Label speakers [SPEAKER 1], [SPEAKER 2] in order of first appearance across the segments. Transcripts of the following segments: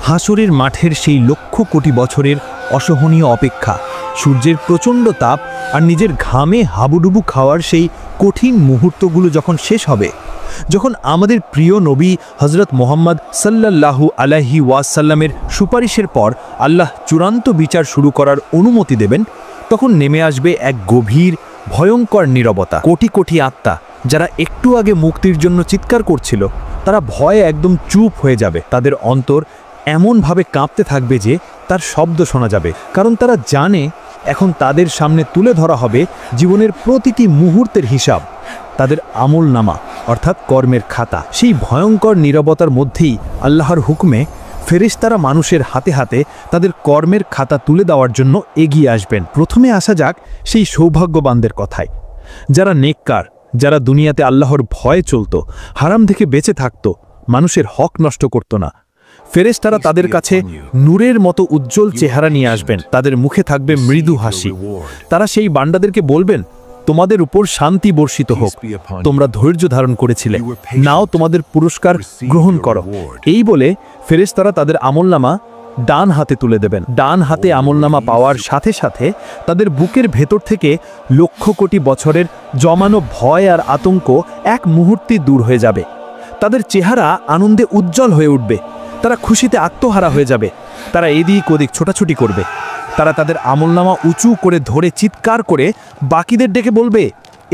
[SPEAKER 1] হাসরের মাঠের সেই লক্ষ কোটি বছরের অসহনীয় অপেক্ষা, সূর্যের প্রচণ্ড তাপ আর নিজের ঘামে হাবুডুবু খাওয়ার সেই কঠিন মুহূর্তগুলো যখন শেষ হবে, যখন আমাদের প্রিয় নবী হজরত মোহাম্মদ সাল্লাল্লাহু আলাইহি ওয়াসাল্লামের সুপারিশের পর আল্লাহ চূড়ান্ত বিচার শুরু করার অনুমতি দেবেন, তখন নেমে আসবে এক গভীর ভয়ঙ্কর নীরবতা। কোটি কোটি আত্মা যারা একটু আগে মুক্তির জন্য চিৎকার করছিল, তারা ভয়ে একদম চুপ হয়ে যাবে। তাদের অন্তর এমনভাবে কাঁপতে থাকবে যে তার শব্দ শোনা যাবে, কারণ তারা জানে এখন তাদের সামনে তুলে ধরা হবে জীবনের প্রতিটি মুহূর্তের হিসাব, তাদের আমলনামা অর্থাৎ কর্মের খাতা। সেই ভয়ঙ্কর নীরবতার মধ্যেই আল্লাহর হুকুমে ফেরেশতারা মানুষের হাতে হাতে তাদের কর্মের খাতা তুলে দেওয়ার জন্য এগিয়ে আসবেন। প্রথমে আসা যাক সেই সৌভাগ্যবানদের কথায়, যারা নেককার, যারা দুনিয়াতে আল্লাহর ভয়ে চলত, হারাম থেকে বেঁচে থাকত, মানুষের হক নষ্ট করত না। ফেরেশতারা তাদের কাছে নূরের মতো উজ্জ্বল চেহারা নিয়ে আসবেন, তাদের মুখে থাকবে মৃদু হাসি। তারা সেই বান্দাদেরকে বলবেন, তোমাদের উপর শান্তি বর্ষিত হোক, তোমরা ধৈর্য ধারণ করেছিলে, নাও তোমাদের পুরস্কার গ্রহণ করো। এই বলে ফেরেশতারা তাদের আমলনামা ডান হাতে তুলে দেবেন। ডান হাতে আমলনামা পাওয়ার সাথে সাথে তাদের বুকের ভেতর থেকে লক্ষ কোটি বছরের জমানো ভয় আর আতঙ্ক এক মুহূর্তে দূর হয়ে যাবে। তাদের চেহারা আনন্দে উজ্জ্বল হয়ে উঠবে, তারা খুশিতে আত্মহারা হয়ে যাবে। তারা এদিক ওদিক ছোটাছুটি করবে। তারা তাদের আমলনামা উঁচু করে ধরে চিৎকার করে বাকিদের ডেকে বলবে,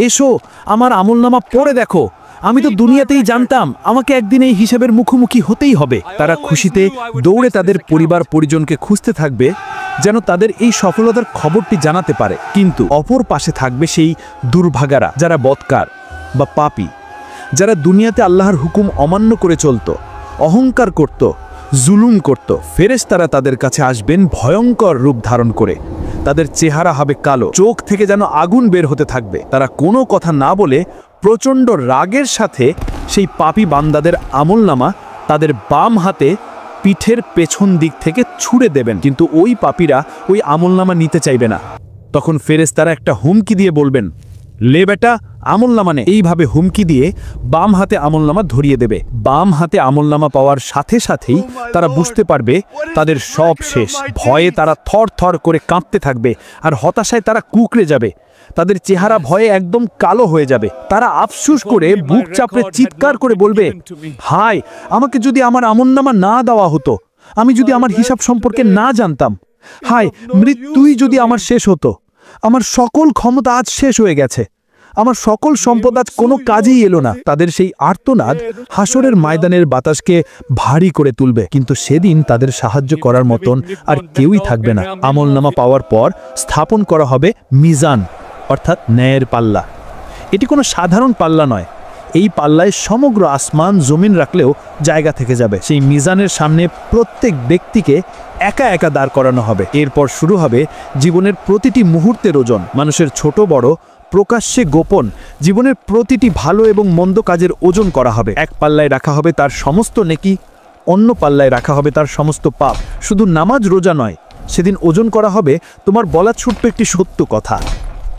[SPEAKER 1] এসো আমার আমলনামা পড়ে দেখো, আমি তো দুনিয়াতেই জানতাম আমাকে একদিন এই হিসাবের মুখোমুখি হতেই হবে। তারা খুশিতে দৌড়ে তাদের পরিবার পরিজনকে খুঁজতে থাকবে, যেন তাদের এই সফলতার খবরটি জানাতে পারে। কিন্তু অপর পাশে থাকবে সেই দুর্ভাগারা, যারা বদকার বা পাপী, যারা দুনিয়াতে আল্লাহর হুকুম অমান্য করে চলত, অহংকার করত, জুলুম করত। ফেরেশতারা তাদের কাছে আসবেন ভয়ঙ্কর রূপ ধারণ করে। তাদের চেহারা হবে কালো, চোখ থেকে যেন আগুন বের হতে থাকবে। তারা কোনো কথা না বলে প্রচণ্ড রাগের সাথে সেই পাপী বান্দাদের আমলনামা তাদের বাম হাতে পিঠের পেছন দিক থেকে ছুঁড়ে দেবেন। কিন্তু ওই পাপীরা ওই আমলনামা নিতে চাইবে না। তখন ফেরেশতারা একটা হুমকি দিয়ে বলবেন, লে বেটা আমলনামা নে। এইভাবে হুমকি দিয়ে বাম হাতে আমলনামা ধরিয়ে দেবে। বাম হাতে আমলনামা পাওয়ার সাথে সাথেই তারা বুঝতে পারবে তাদের সব শেষ। ভয়ে তারা থর থর করে কাঁপতে থাকবে আর হতাশায় তারা কুঁকড়ে যাবে। তাদের চেহারা ভয়ে একদম কালো হয়ে যাবে। তারা আফসোস করে বুক চাপড়ে চিৎকার করে বলবে, হায়, আমাকে যদি আমার আমলনামা না দেওয়া হতো, আমি যদি আমার হিসাব সম্পর্কে না জানতাম, হায়, মৃত্যুই যদি আমার শেষ হতো, আমার সকল ক্ষমতা আজ শেষ হয়ে গেছে, আমার সকল সম্পদ আজ কোনো কাজেই এলো না। তাদের সেই আর্তনাদ হাসরের ময়দানের বাতাসকে ভারী করে তুলবে, কিন্তু সেদিন তাদের সাহায্য করার মতন আর কেউই থাকবে না। আমলনামা পাওয়ার পর স্থাপন করা হবে মিজান অর্থাৎ ন্যায়ের পাল্লা। এটি কোনো সাধারণ পাল্লা নয়, এই পাল্লায় সমগ্র আসমান জমিন রাখলেও জায়গা থেকে যাবে। সেই মিজানের সামনে প্রত্যেক ব্যক্তিকে একা একা দাঁড় করানো হবে। এরপর শুরু হবে জীবনের প্রতিটি মুহূর্তের ওজন। মানুষের ছোট বড়, প্রকাশ্যে গোপন জীবনের প্রতিটি ভালো এবং মন্দ কাজের ওজন করা হবে। এক পাল্লায় রাখা হবে তার সমস্ত নেকি, অন্য পাল্লায় রাখা হবে তার সমস্ত পাপ। শুধু নামাজ রোজা নয়, সেদিন ওজন করা হবে তোমার বলা ছোট্ট একটি সত্য কথা।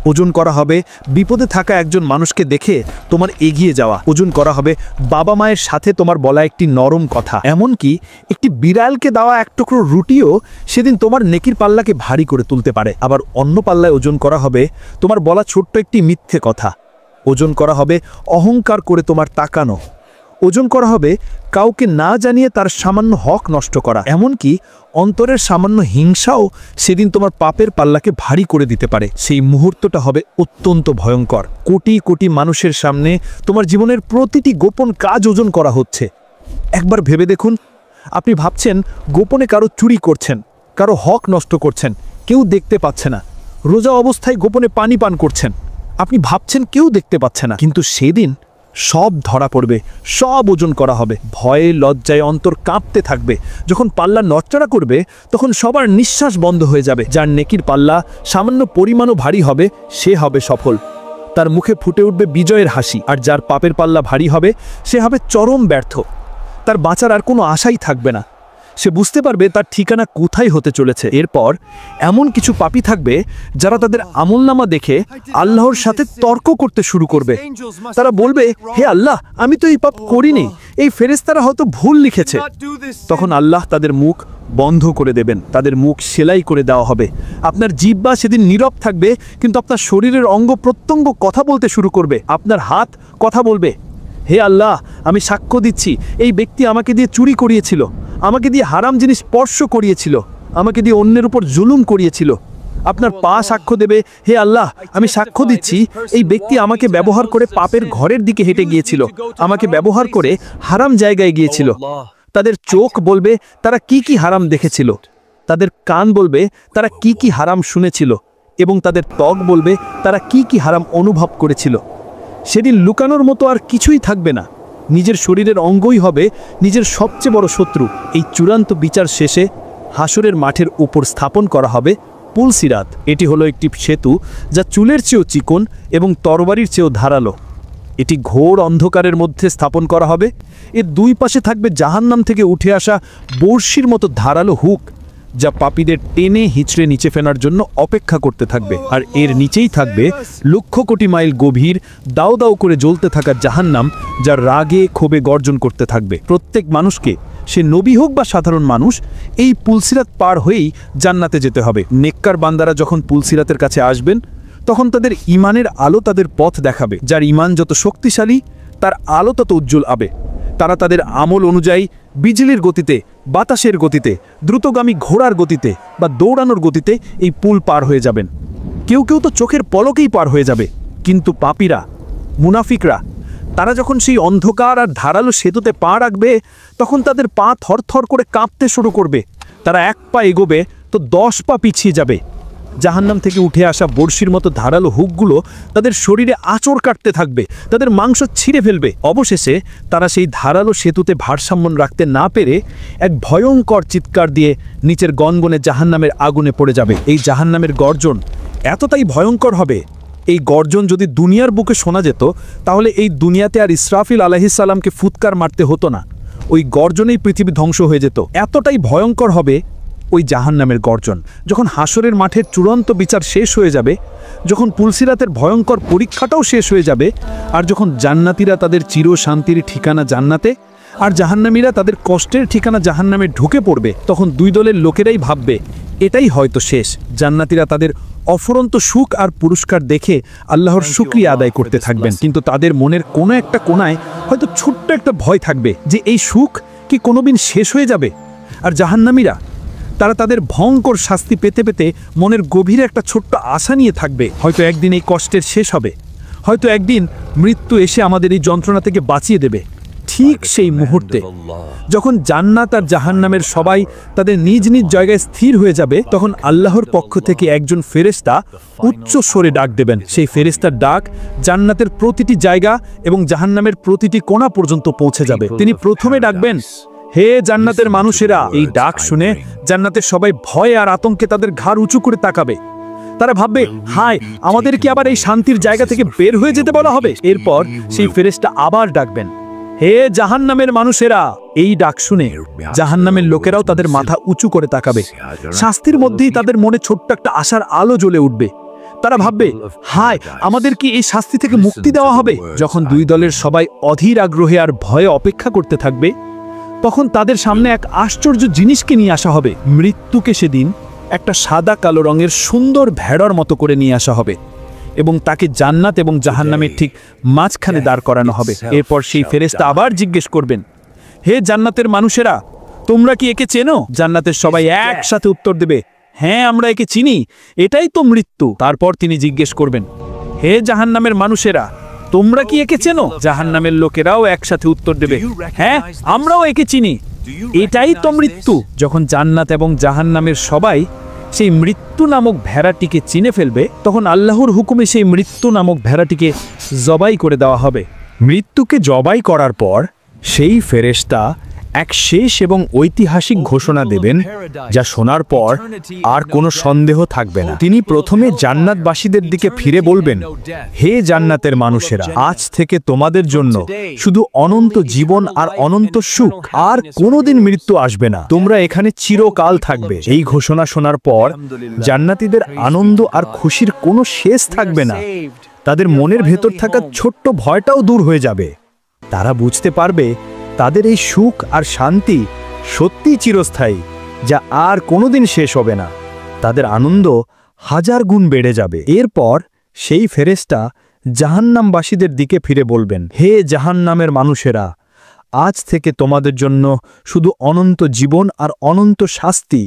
[SPEAKER 1] ওজন করা হবে বিপদে থাকা একজন মানুষকে দেখে তোমার এগিয়ে যাওয়া। ওজন করা হবে বাবা মায়ের সাথে তোমার বলা একটি নরম কথা। এমনকি একটি বিড়ালকে দেওয়া এক টুকরো রুটিও সেদিন তোমার নেকির পাল্লাকে ভারী করে তুলতে পারে। আবার অন্য পাল্লায় ওজন করা হবে তোমার বলা ছোট্ট একটি মিথ্যে কথা। ওজন করা হবে অহংকার করে তোমার তাকানো। ওজন করা হবে কাউকে না জানিয়ে তার সামান্য হক নষ্ট করা। এমনকি অন্তরের সামান্য হিংসাও সেদিন তোমার পাপের পাল্লাকে ভারী করে দিতে পারে। সেই মুহূর্তটা হবে অত্যন্ত ভয়ঙ্কর। কোটি কোটি মানুষের সামনে তোমার জীবনের প্রতিটি গোপন কাজ ওজন করা হচ্ছে। একবার ভেবে দেখুন, আপনি ভাবছেন গোপনে কারো চুরি করছেন, কারো হক নষ্ট করছেন, কেউ দেখতে পাচ্ছে না। রোজা অবস্থায় গোপনে পানি পান করছেন, আপনি ভাবছেন কেউ দেখতে পাচ্ছে না। কিন্তু সেদিন সব ধরা পড়বে, সব ওজন করা হবে। ভয়ে লজ্জায় অন্তর কাঁপতে থাকবে। যখন পাল্লা নড়চড়া করবে, তখন সবার নিঃশ্বাস বন্ধ হয়ে যাবে। যার নেকির পাল্লা সামান্য পরিমাণও ভারী হবে, সে হবে সফল। তার মুখে ফুটে উঠবে বিজয়ের হাসি। আর যার পাপের পাল্লা ভারী হবে, সে হবে চরম ব্যর্থ। তার বাঁচার আর কোনো আশাই থাকবে না। সে বুঝতে পারবে তার ঠিকানা কোথায় হতে চলেছে। এরপর এমন কিছু পাপী থাকবে যারা তাদের আমলনামা দেখে আল্লাহর সাথে তর্ক করতে শুরু করবে। তারা বলবে, হে আল্লাহ, আমি তো এই পাপ করিনি, এই ফেরেশতারা হয়তো ভুল লিখেছে। তখন আল্লাহ তাদের মুখ বন্ধ করে দেবেন, তাদের মুখ সেলাই করে দেওয়া হবে। আপনার জিহ্বা সেদিন নীরব থাকবে, কিন্তু আপনার শরীরের অঙ্গ প্রত্যঙ্গ কথা বলতে শুরু করবে। আপনার হাত কথা বলবে, হে আল্লাহ, আমি সাক্ষ্য দিচ্ছি এই ব্যক্তি আমাকে দিয়ে চুরি করিয়েছিল, আমাকে দিয়ে হারাম জিনিস স্পর্শ করিয়েছিল, আমাকে দিয়ে অন্যের উপর জুলুম করিয়েছিল। আপনার পা সাক্ষ্য দেবে, হে আল্লাহ, আমি সাক্ষ্য দিচ্ছি এই ব্যক্তি আমাকে ব্যবহার করে পাপের ঘরের দিকে হেঁটে গিয়েছিল, আমাকে ব্যবহার করে হারাম জায়গায় গিয়েছিল। তাদের চোখ বলবে তারা কি কি হারাম দেখেছিল, তাদের কান বলবে তারা কি কি হারাম শুনেছিল, এবং তাদের ত্বক বলবে তারা কি কি হারাম অনুভব করেছিল। সেদিন লুকানোর মতো আর কিছুই থাকবে না, নিজের শরীরের অঙ্গই হবে নিজের সবচেয়ে বড় শত্রু। এই চূড়ান্ত বিচার শেষে হাসরের মাঠের উপর স্থাপন করা হবে পুলসিরাত। এটি হলো একটি সেতু যা চুলের চেয়েও চিকন এবং তরবারির চেয়েও ধারালো। এটি ঘোর অন্ধকারের মধ্যে স্থাপন করা হবে। এর দুই পাশে থাকবে জাহান্নাম থেকে উঠে আসা বর্ষির মতো ধারালো হুক, যা পাপীদের টেনে হিঁচড়ে নিচে ফেলার জন্য অপেক্ষা করতে থাকবে। আর এর নিচেই থাকবে লক্ষ কোটি মাইল গভীর দাও দাও করে জ্বলতে থাকা জাহান্নাম, যা রাগে ক্ষোভে গর্জন করতে থাকবে। প্রত্যেক মানুষকে, সে নবী হোক বা সাধারণ মানুষ, এই পুলসিরাত পার হয়েই জান্নাতে যেতে হবে। নেককার বান্দারা যখন পুলসিরাতের কাছে আসবেন, তখন তাদের ইমানের আলো তাদের পথ দেখাবে। যার ইমান যত শক্তিশালী, তার আলো তত উজ্জ্বল হবে। তারা তাদের আমল অনুযায়ী বিজলির গতিতে, বাতাসের গতিতে, দ্রুতগামী ঘোড়ার গতিতে বা দৌড়ানোর গতিতে এই পুল পার হয়ে যাবেন। কেউ কেউ তো চোখের পলকেই পার হয়ে যাবে। কিন্তু পাপীরা, মুনাফিকরা, তারা যখন সেই অন্ধকার আর ধারালো সেতুতে পা রাখবে, তখন তাদের পা থরথর করে কাঁপতে শুরু করবে। তারা এক পা এগোবে তো 10 পা পিছিয়ে যাবে। জাহান্নাম থেকে উঠে আসা বর্ষির মতো ধারালো হুকগুলো তাদের শরীরে আঁচড় কাটতে থাকবে, তাদের মাংস ছিঁড়ে ফেলবে। অবশেষে তারা সেই ধারালো সেতুতে ভারসাম্য রাখতে না পেরে এক ভয়ঙ্কর চিৎকার দিয়ে নিচের গনগনে জাহান্নামের আগুনে পড়ে যাবে। এই জাহান্নামের গর্জন এতটাই ভয়ঙ্কর হবে, এই গর্জন যদি দুনিয়ার বুকে শোনা যেত, তাহলে এই দুনিয়াতে আর ইসরাফিল আলাইহিস সালামকে ফুৎকার মারতে হতো না। ওই গর্জনেই পৃথিবী ধ্বংস হয়ে যেত। এতটাই ভয়ঙ্কর হবে ওই জাহান্নামের গর্জন। যখন হাসরের মাঠের চূড়ান্ত বিচার শেষ হয়ে যাবে, যখন পুলসিরাতের ভয়ঙ্কর পরীক্ষাটাও শেষ হয়ে যাবে, আর যখন জান্নাতীরা তাদের চির শান্তির ঠিকানা জান্নাতে আর জাহান্নামীরা তাদের কষ্টের ঠিকানা জাহান্নামে ঢুকে পড়বে, তখন দুই দলের লোকেরাই ভাববে এটাই হয়তো শেষ। জান্নাতীরা তাদের অফুরন্ত সুখ আর পুরস্কার দেখে আল্লাহর শুকরিয়া আদায় করতে থাকবেন, কিন্তু তাদের মনের কোনো একটা কোণায় হয়তো ছোট্ট একটা ভয় থাকবে যে এই সুখ কি কোনোদিন শেষ হয়ে যাবে। আর জাহান্নামীরা, তারা তাদের ভয়ঙ্কর শাস্তি পেতে পেতে মনের গভীরে একটা ছোট্ট আশা নিয়ে থাকবে, হয়তো একদিন এই কষ্টের শেষ হবে, হয়তো একদিন মৃত্যু এসে আমাদের এই যন্ত্রণা থেকে বাঁচিয়ে দেবে। ঠিক সেই মুহূর্তে যখন জান্নাত আর জাহান্নামের সবাই তাদের নিজ নিজ জায়গায় স্থির হয়ে যাবে, তখন আল্লাহর পক্ষ থেকে একজন ফেরেশতা উচ্চ স্বরে ডাক দেবেন। সেই ফেরেশতার ডাক জান্নাতের প্রতিটি জায়গা এবং জাহান্নামের প্রতিটি কোণা পর্যন্ত পৌঁছে যাবে। তিনি প্রথমে ডাকবেন, হে জান্নাতের মানুষেরা। এই ডাক শুনে জান্নাতের সবাই ভয়ে আর আতঙ্কে তাদের ঘাড় উঁচু করে তাকাবে। তারা ভাববে, হায়, আমাদের কি আবার এই শান্তির জায়গা থেকে বের হয়ে যেতে বলা হবে? এরপর সেই ফেরেশতা আবার ডাকবেন, হে জাহান্নামের মানুষেরা। এই ডাক শুনে জাহান্নামের লোকেরাও তাদের মাথা উঁচু করে তাকাবে। শাস্তির মধ্যেই তাদের মনে ছোট্ট একটা আশার আলো জ্বলে উঠবে। তারা ভাববে, হায়, আমাদের কি এই শাস্তি থেকে মুক্তি দেওয়া হবে? যখন দুই দলের সবাই অধীর আগ্রহে আর ভয়ে অপেক্ষা করতে থাকবে, তখন তাদের সামনে এক আশ্চর্য জিনিসকে নিয়ে আসা হবে। মৃত্যুকে সেদিন একটা সাদা কালো রঙের সুন্দর ভেড়ার মতো করে নিয়ে আসা হবে এবং তাকে জান্নাত এবং জাহান্নামের ঠিক মাঝখানে দাঁড় করানো হবে। এরপর সেই ফেরেশতা আবার জিজ্ঞেস করবেন, হে জান্নাতের মানুষেরা, তোমরা কি একে চেনো? জান্নাতের সবাই একসাথে উত্তর দেবে, হ্যাঁ, আমরা একে চিনি, এটাই তো মৃত্যু। তারপর তিনি জিজ্ঞেস করবেন, হে জাহান্নামের মানুষেরা, তোমরা কি একে চেনো? জাহান্নামের লোকেরাও একসাথে উত্তর দেবে, হ্যাঁ, আমরাও একে চিনি, এটাই তো মৃত্যু। যখন জান্নাত এবং জাহান্নামের সবাই সেই মৃত্যু নামক ভেড়াটিকে চিনে ফেলবে, তখন আল্লাহর হুকুমে সেই মৃত্যু নামক ভেড়াটিকে জবাই করে দেওয়া হবে। মৃত্যুকে জবাই করার পর সেই ফেরেশতা এক শেষ এবং ঐতিহাসিক ঘোষণা দেবেন, যা শোনার পর আর কোনো সন্দেহ থাকবে না। তিনি প্রথমে জান্নাতবাসীদের দিকে ফিরে বলবেন, হে জান্নাতের মানুষেরা, আজ থেকে তোমাদের জন্য শুধু অনন্ত জীবন আর অনন্ত সুখ, আর কোনোদিন মৃত্যু আসবে না, তোমরা এখানে চিরকাল থাকবে। এই ঘোষণা শোনার পর জান্নাতীদের আনন্দ আর খুশির কোনো শেষ থাকবে না। তাদের মনের ভেতর থাকা ছোট্ট ভয়টাও দূর হয়ে যাবে। তারা বুঝতে পারবে তাদের এই সুখ আর শান্তি সত্যিই চিরস্থায়ী, যা আর কোনোদিন শেষ হবে না। তাদের আনন্দ হাজার গুণ বেড়ে যাবে। এরপর সেই ফেরেশতা জাহান্নামবাসীদের দিকে ফিরে বলবেন, হে জাহান্নামের মানুষেরা, আজ থেকে তোমাদের জন্য শুধু অনন্ত জীবন আর অনন্ত শাস্তি,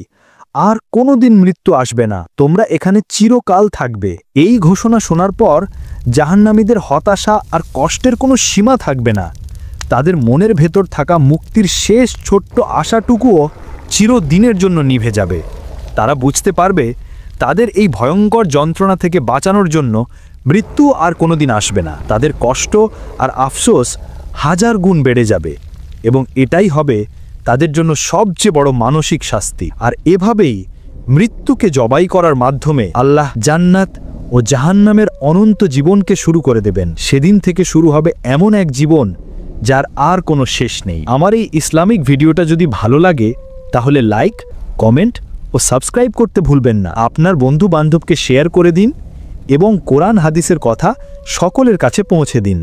[SPEAKER 1] আর কোনোদিন মৃত্যু আসবে না, তোমরা এখানে চিরকাল থাকবে। এই ঘোষণা শোনার পর জাহান্নামীদের হতাশা আর কষ্টের কোনো সীমা থাকবে না। তাদের মনের ভেতর থাকা মুক্তির শেষ ছোট্ট আশাটুকুও চিরদিনের জন্য নিভে যাবে। তারা বুঝতে পারবে তাদের এই ভয়ঙ্কর যন্ত্রণা থেকে বাঁচানোর জন্য মৃত্যু আর কোনোদিন আসবে না। তাদের কষ্ট আর আফসোস হাজার গুণ বেড়ে যাবে, এবং এটাই হবে তাদের জন্য সবচেয়ে বড় মানসিক শাস্তি। আর এভাবেই মৃত্যুকে জবাই করার মাধ্যমে আল্লাহ জান্নাত ও জাহান্নামের অনন্ত জীবনকে শুরু করে দেবেন। সেদিন থেকে শুরু হবে এমন এক জীবন যার আর কোনো শেষ নেই। আমার এই ইসলামিক ভিডিওটা যদি ভালো লাগে তাহলে লাইক, কমেন্ট ও সাবস্ক্রাইব করতে ভুলবেন না। আপনার বন্ধু বান্ধবকে শেয়ার করে দিন এবং কোরআন হাদিসের কথা সকলের কাছে পৌঁছে দিন।